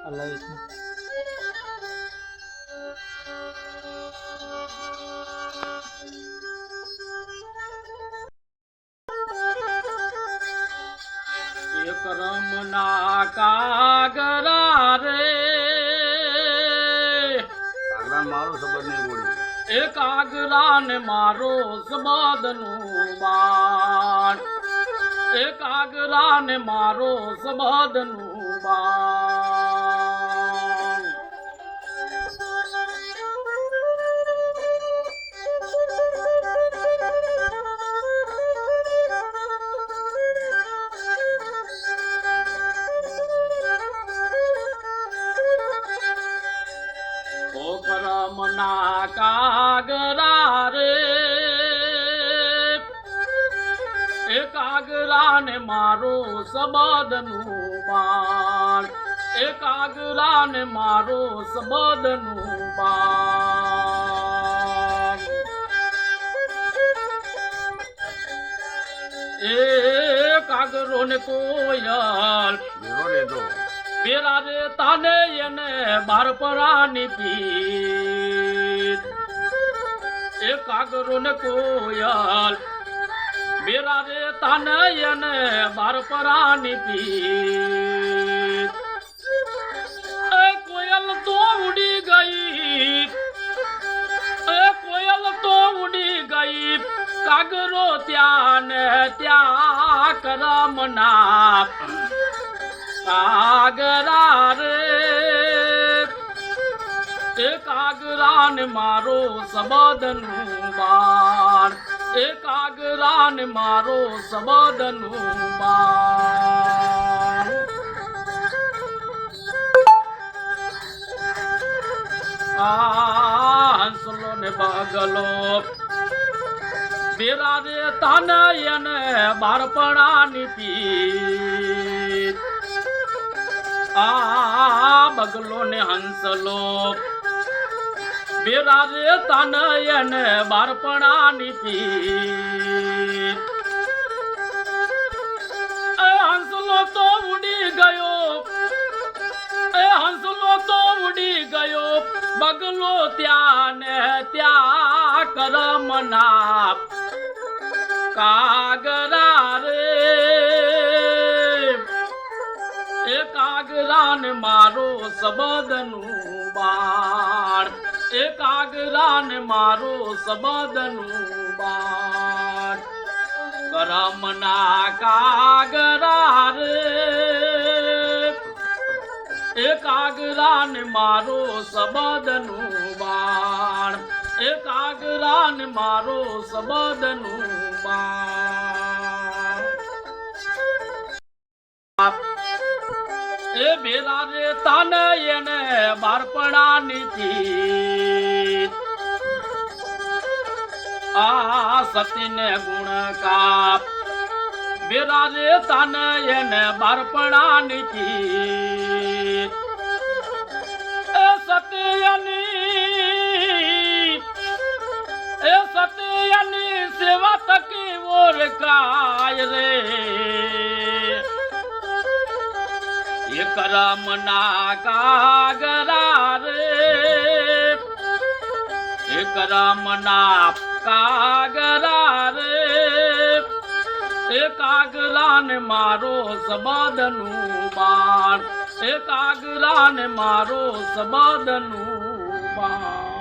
અલ્લાહ વિષ્ણુ એક રમના કાગરા રે કાગરા મારો સંબંધ નહીં બોલી એક આગરા ને મારો સબદનું બાણ એક આગરા ને મારો સબદનું બાણ રમના કાગરા રે એ કાગરા ને મારો સબદનું બાણ એ કાગરા ને મારો સબદનું બાણ એ કાગરો ને કોયલ મેરો રેતો બેરા રે તાને એને બારપરાની પીત એ કાગરો ને કોયલ બેરા રે તાને એને બારપરાની પીત એ કોયલ તો ઉડી ગઈ એ કોયલ તો ઉડી ગઈ કાગરો ત્યાં ને ત્યાં કરમના કાગરા રે એ કાગરા ને મારો સબદનું બાણ એ કાગરા ને મારો સબદનું બાણ હંસલો ને બગલો બેરા રે તાને એને બારપણાની પીત બગલો ને હંસલો બેરા રે તાને એને બારપણાની પીત હંસલો તો ઉડી ગયો એ હંસલો તો ઉડી ગયો બગલો ત્યાં ને ત્યાં કરમના કાગરા રે એ કાગરા ને મારો સબદનું બાણ એ કાગરા ને મારો સબદનું બાણ કરમના કાગરા રે એ કાગરા ને મારો સબદનું બાણ એ કાગરા ને મારો સબદનું બાણ એ બેરા રે તાને એને બારપણાની પીત સતીને ગુણ કાપ બેરા રે તાને એને બારપણાની પીત એ સતિયની સેવા તકી ઓળખાય રે એ કરમના કાગરા રે એ કરમના કાગરા રે એ કાગરા ને મારો સબદનું બાણ એ કાગરા ને મારો સબદનું બાણ